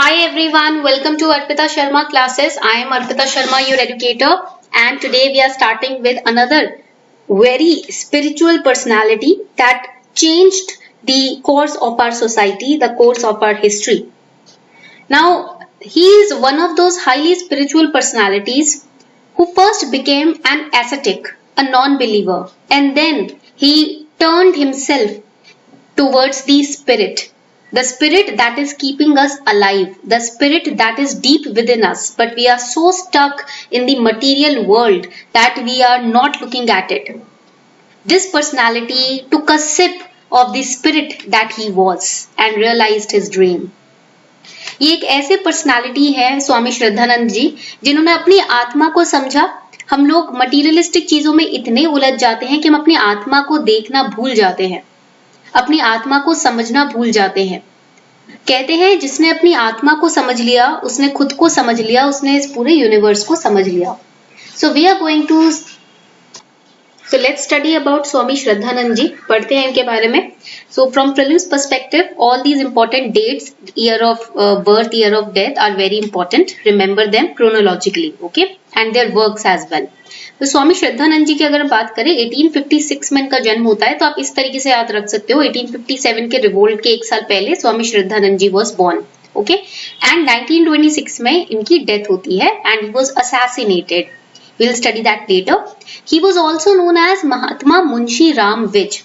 Hi everyone, welcome to Arpita Sharma classes. I am Arpita Sharma, your educator, and today we are starting with another very spiritual personality that changed the course of our society, the course of our history. Now, he is one of those highly spiritual personalities who first became an ascetic, a non-believer, and then he turned himself towards the spirit that is keeping us alive, the spirit that is deep within us, but we are so stuck in the material world that we are not looking at it. This personality took a sip of the spirit that he was and realized his dream. ये एक ऐसे personality है स्वामी श्रद्धानंद जी जिन्होंने अपनी आत्मा को समझा। हम लोग मटीरियलिस्टिक चीजों में इतने उलझ जाते हैं कि हम अपनी आत्मा को देखना भूल जाते हैं, अपनी आत्मा को समझना भूल जाते हैं। कहते हैं जिसने अपनी आत्मा को समझ लिया उसने खुद को समझ लिया, उसने इस पूरे यूनिवर्स को समझ लिया। So let's study about Swami Shraddhanand ji. पढ़ते हैं इनके बारे में। So from prelims perspective, all these important dates, year of birth, year of death are very important. Remember them chronologically, okay? And their works as well. तो स्वामी श्रद्धानंद जी की अगर हम बात करें 1856 में इनका जन्म होता है, तो आप इस तरीके से याद रख सकते हो 1857 के रिवोल्ट के एक साल पहले स्वामी श्रद्धानंद जी वॉज बॉर्न, ओके। एंड 1926 में इनकी डेथ होती है and he was assassinated. We'll study that later. He was also known as महात्मा मुंशी राम विज.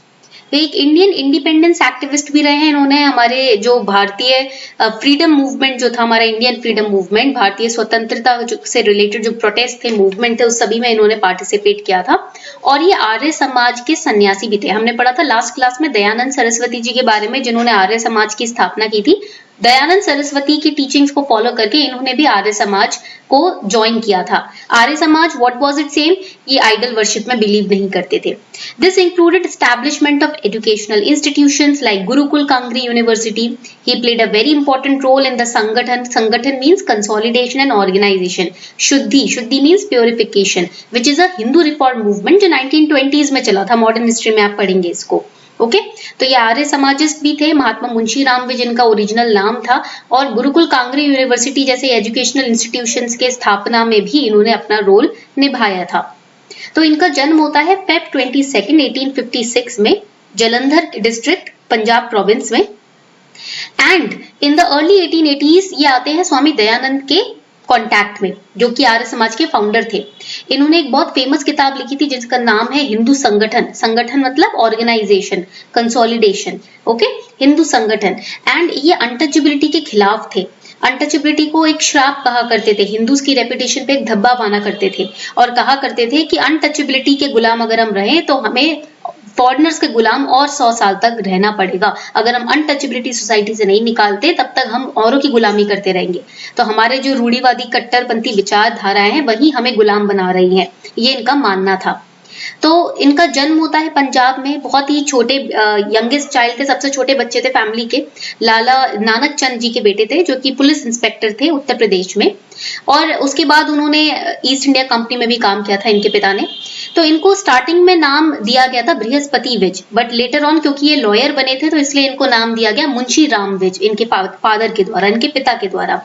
वे एक इंडियन इंडिपेंडेंस एक्टिविस्ट भी रहे हैं। इन्होंने हमारे जो भारतीय फ्रीडम मूवमेंट जो था, हमारा इंडियन फ्रीडम मूवमेंट, भारतीय स्वतंत्रता से रिलेटेड जो प्रोटेस्ट थे, मूवमेंट थे, उस सभी में इन्होंने पार्टिसिपेट किया था। और ये आर्य समाज के सन्यासी भी थे। हमने पढ़ा था लास्ट क्लास में दयानंद सरस्वती जी के बारे में जिन्होंने आर्य समाज की स्थापना की थी। दयानंद सरस्वती की टीचिंग्स को फॉलो करके इन्होंने भी आर्य समाज को ज्वाइन किया था। Arya Samaj what was it same? ये आइडल वर्शिप में बिलीव नहीं करते थे। This included establishment of educational institutions like Gurukul Kangri university. He played a very important role in the Sangathan. Sangathan means consolidation and organisation. Shuddhi means purification, which is a Hindu reform movement जो 1920s में चला था। Modern history में आप पढ़ेंगे इसको, ओके। तो ये आर्य समाजिस्ट भी थे। महात्मा मुंशी राम विज इनका ओरिजिनल नाम था। और गुरुकुल कांगरी यूनिवर्सिटी जैसे एजुकेशनल इंस्टीट्यूशंस के स्थापना में भी इन्होंने अपना रोल निभाया था। तो इनका जन्म होता है Feb 22, 1856 में जलंधर डिस्ट्रिक्ट, पंजाब प्रोविंस में। And in the early 1880s ये आते हैं स्वामी दयानंद के कॉन्टैक्ट में, जो कि आर्य समाज के फाउंडर थे। इन्होंने एक बहुत फेमस किताब लिखी थी जिसका नाम है हिंदू संगठन. संगठन मतलब ऑर्गेनाइजेशन, कंसोलिडेशन, ओके, हिंदू संगठन। एंड ये अनटचेबिलिटी के खिलाफ थे। अनटचेबिलिटी को एक श्राप कहा करते थे। हिंदूज की रेपुटेशन पे एक धब्बा माना करते थे और कहा करते थे कि अनटचेबिलिटी के गुलाम अगर हम रहे तो हमें फॉरेनर्स के गुलाम और 100 साल तक रहना पड़ेगा। अगर हम अनटचेबिलिटी सोसाइटी से नहीं निकालते तब तक हम औरों की गुलामी करते रहेंगे। तो हमारे जो रूढ़िवादी कट्टरपंथी विचारधाराएं हैं वही हमें गुलाम बना रही हैं, ये इनका मानना था। तो इनका जन्म होता है पंजाब में। बहुत ही छोटे यंगेस्ट चाइल्ड थे, सबसे छोटे बच्चे थे फैमिली के। लाला नानक चंद जी के बेटे थे जो कि पुलिस इंस्पेक्टर थे उत्तर प्रदेश में। और उसके बाद उन्होंने ईस्ट इंडिया कंपनी में भी काम किया था इनके पिता ने। तो इनको स्टार्टिंग में नाम दिया गया था Brihaspati Vij, but later on क्योंकि ये लॉयर बने थे तो इसलिए इनको नाम दिया गया मुंशी राम विज, इनके फादर के द्वारा, इनके पिता के द्वारा।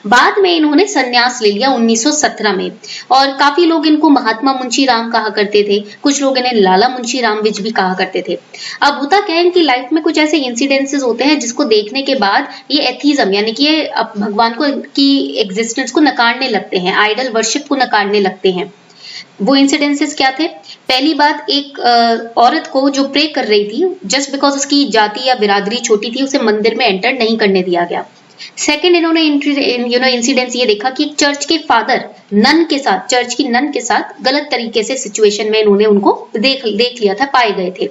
बाद में इन्होंने संन्यास ले लिया 1917 में। और काफी लोग इनको महात्मा मुंशी राम कहा करते थे, कुछ लोग इन्हें लाला मुंशी राम विज भी कहा करते थे। अब होता क्या है, इनकी लाइफ में कुछ ऐसे इंसिडेंसेस होते हैं जिसको देखने के बाद ये एथीज्म यानी कि ये भगवान को की एग्जिस्टेंस को नकारने लगते हैं, आइडल वर्शिप को नकारने लगते हैं। वो इंसिडेंसेस क्या थे? पहली बात, एक औरत को जो प्रे कर रही थी, जस्ट बिकॉज उसकी जाति या बिरादरी छोटी थी, उसे मंदिर में एंटर नहीं करने दिया गया। सेकेंड, इन्होंने इंसिडेंस ये देखा कि चर्च के फादर चर्च की नन के साथ गलत तरीके से सिचुएशन में इन्होंने उनको देख लिया था, पाए गए थे।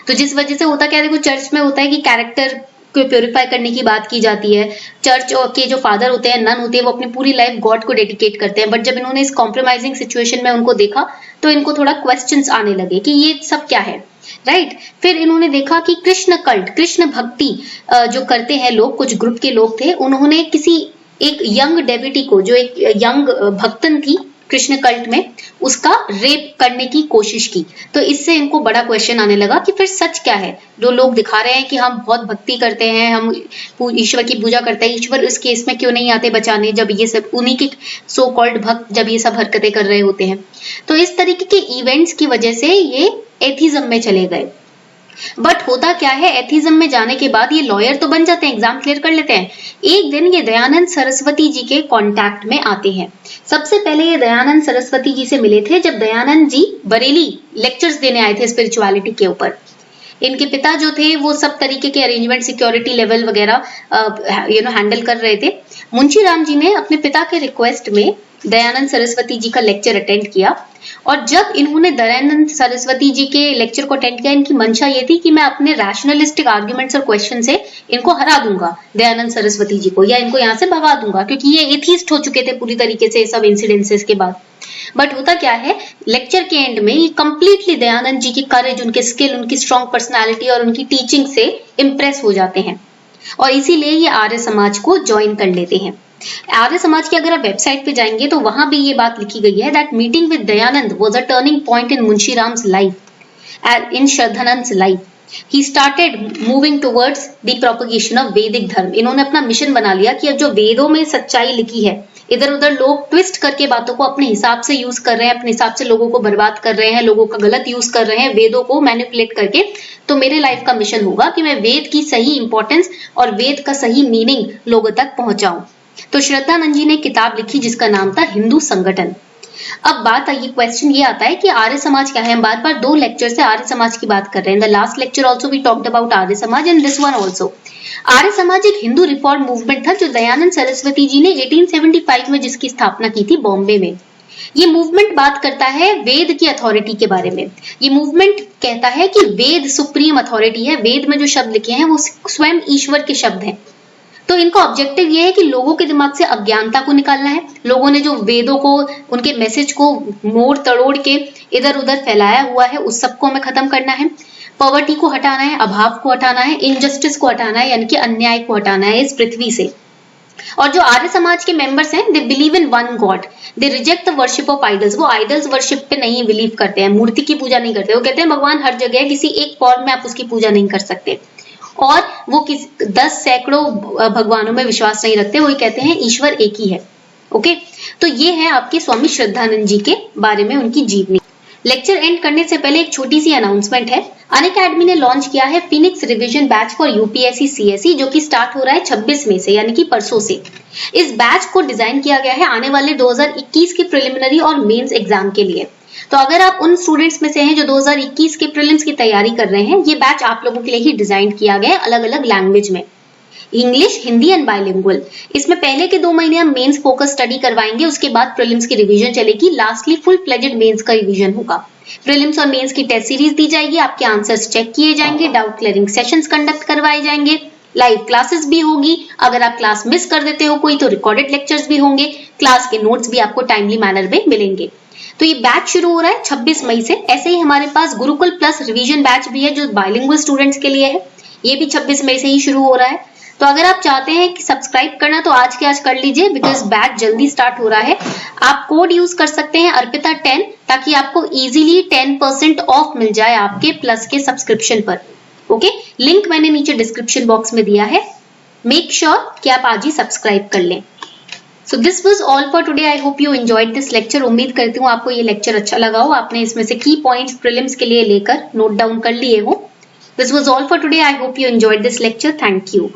तो जिस वजह से होता क्या है, देखो चर्च में होता है कि कैरेक्टर को प्योरीफाई करने की बात की जाती है। चर्च के जो फादर होते हैं, नन होते हैं, वो अपनी पूरी लाइफ गॉड को डेडिकेट करते हैं। बट जब इन्होंने इस कॉम्प्रोमाइजिंग सिचुएशन में उनको देखा तो इनको थोड़ा क्वेश्चंस आने लगे कि ये सब क्या है, राइट। फिर इन्होंने देखा कि कृष्ण कल्ट, कृष्ण भक्ति जो करते हैं लोग, कुछ ग्रुप के लोग थे, उन्होंने किसी एक यंग डेविटी को, जो एक यंग भक्तन थी कृष्ण कल्ट में उसका रेप करने की कोशिश की। तो इससे इनको बड़ा क्वेश्चन आने लगा कि फिर सच क्या है। जो लोग दिखा रहे हैं कि हम बहुत भक्ति करते हैं, हम ईश्वर की पूजा करते हैं, ईश्वर इस केस में क्यों नहीं आते बचाने, जब ये सब उन्हीं के सो कॉल्ड भक्त जब ये सब हरकतें कर रहे होते हैं। तो इस तरीके के इवेंट्स की वजह से ये एथिज्म में चले गए। बट होता क्या है, एथिज्म में जाने के बाद ये लॉयर तो बन जाते हैं, एग्जाम क्लियर कर लेते हैं। एक दिन ये दयानंद सरस्वती जी के कांटेक्ट में आते हैं। सबसे पहले ये दयानंद सरस्वती जी से मिले थे जब दयानंद जी बरेली लेक्चर्स देने आए थे स्पिरिचुअलिटी के ऊपर। इनके पिता जो थे वो सब तरीके के अरेंजमेंट, सिक्योरिटी लेवल वगैरह हैंडल कर रहे थे। मुंशी राम जी ने अपने पिता के रिक्वेस्ट में दयानंद सरस्वती जी का लेक्चर अटेंड किया, और जब इन्होंने दयानंद सरस्वती जी के लेक्चर को अटेंड किया, इनकी मंशा ये थी कि मैं अपने रैशनलिस्टिक आर्ग्यूमेंट्स और क्वेश्चन से इनको हरा दूंगा, दयानंद सरस्वती जी को, या इनको यहाँ से भगा दूंगा, क्योंकि ये एथिस्ट हो चुके थे पूरी तरीके से सब इंसिडेंसेस के बाद। बट होता क्या है, लेक्चर के एंड में ये कंप्लीटली दयानंद जी की करेज, उनके स्किल, उनकी स्ट्रॉन्ग पर्सनैलिटी और उनकी टीचिंग से इम्प्रेस हो जाते हैं, और इसीलिए ये आर्य समाज को ज्वाइन कर लेते हैं। आर्य समाज की अगर आप वेबसाइट पे जाएंगे तो वहां भी ये बात लिखी गई है that meeting with Dayanand was a turning point in Munshi Ram's life, in श्रद्धानंद's life. He started moving towards the propagation of Vedic dharma. इन्होंने अपना मिशन बना लिया कि अब जो वेदों में सच्चाई लिखी है, इधर उधर लोग ट्विस्ट करके बातों को अपने हिसाब से यूज कर रहे हैं, अपने हिसाब से लोगों को बर्बाद कर रहे हैं, लोगों का गलत यूज कर रहे हैं वेदों को मैनिपुलेट करके। तो मेरे लाइफ का मिशन होगा कि मैं वेद की सही इंपॉर्टेंस और वेद का सही मीनिंग लोगों तक पहुंचाऊं। तो श्रद्धानंद जी ने किताब लिखी जिसका नाम था हिंदू संगठन। अब बात आई, क्वेश्चन ये आता है कि आर्य समाज क्या है। हम बार बार 2 लेक्चर से आर्य समाज की बात कर रहे हैं। The last lecture also we talked about Arya Samaj and this one also. Arya Samaj एक हिंदू रिफॉर्म मूवमेंट था जो दयानंद सरस्वती जी ने 1875 में जिसकी स्थापना की थी बॉम्बे में। ये मूवमेंट बात करता है वेद की अथॉरिटी के बारे में। ये मूवमेंट कहता है कि वेद सुप्रीम अथॉरिटी है, वेद में जो शब्द लिखे हैं वो स्वयं ईश्वर के शब्द हैं। तो इनका ऑब्जेक्टिव ये है कि लोगों के दिमाग से अज्ञानता को निकालना है। लोगों ने जो वेदों को, उनके मैसेज को मोड़ तड़ोड़ के इधर उधर फैलाया हुआ है, उस सबको हमें खत्म करना है। पॉवर्टी को हटाना है, अभाव को हटाना है, इनजस्टिस को हटाना है, यानी कि अन्याय को हटाना है इस पृथ्वी से। और जो आर्य समाज के मेंबर्स हैं, they believe in one God, they reject the worship of idols. वो आइडल्स वर्शिप पे नहीं बिलीव करते हैं, मूर्ति की पूजा नहीं करते। वो कहते हैं भगवान हर जगह है, किसी एक फॉर्म में आप उसकी पूजा नहीं कर सकते। और वो 10 सैकड़ों भगवानों में विश्वास नहीं रखते, वो कहते हैं ईश्वर एक ही है। ओके, तो ये है आपके स्वामी श्रद्धानंद जी के बारे में उनकी जीवनी। लेक्चर एंड करने से पहले एक छोटी सी अनाउंसमेंट है। अनअकैडमी ने लॉन्च किया है Phoenix revision batch for UPSC CSE, जो कि स्टार्ट हो रहा है 26 मई से, यानी कि परसों से। इस बैच को डिजाइन किया गया है आने वाले 2021 के प्रिलिमिनरी और मेंस एग्जाम के लिए। तो अगर आप उन स्टूडेंट्स में से हैं जो 2021 के प्रीलिम्स की तैयारी कर रहे हैं, ये बैच आप लोगों के लिए ही डिजाइन किया गया है, अलग अलग लैंग्वेज में, इंग्लिश, हिंदी एंड बाइलिंगुअल। इसमें पहले के 2 महीने हम मेंस फोकस स्टडी करवाएंगे, उसके बाद प्रीलिम्स की रिवीजन चलेगी, लास्टली फुल फ्लेजेड मेंस का रिवीजन होगा। प्रीलिम्स और मेंस की टेस्ट सीरीज दी जाएगी, आपके आंसर्स चेक किए जाएंगे, डाउट क्लियरिंग सेशंस कंडक्ट करवाए जाएंगे, लाइव क्लासेस भी होगी। अगर आप क्लास मिस कर देते हो कोई तो रिकॉर्डेड लेक्चर्स भी होंगे, क्लास के नोट्स भी आपको टाइमली मैनर में मिलेंगे। तो ये बैच शुरू हो रहा है 26 मई से। ऐसे ही हमारे पास गुरुकुल प्लस रिवीजन बैच भी है जो बाइलिंगुअल स्टूडेंट्स के लिए है, ये भी 26 मई से ही शुरू हो रहा है। तो अगर आप चाहते हैं कि सब्सक्राइब करना तो आज के आज कर लीजिए, बिकॉज बैच जल्दी स्टार्ट हो रहा है। आप कोड यूज कर सकते हैं अर्पिता 10, ताकि आपको इजीली 10% ऑफ मिल जाए आपके प्लस के सब्सक्रिप्शन पर। ओके, लिंक मैंने नीचे डिस्क्रिप्शन बॉक्स में दिया है। मेक श्योर कि आप आज ही सब्सक्राइब कर लें। So this was all for today. I hope you enjoyed this lecture. उम्मीद करती हूँ आपको ये लेक्चर अच्छा लगा हो, आपने इसमें से की पॉइंट्स प्रीलिम्स के लिए लेकर नोट डाउन कर लिए हो। This was all for today. I hope you enjoyed this lecture. Thank you.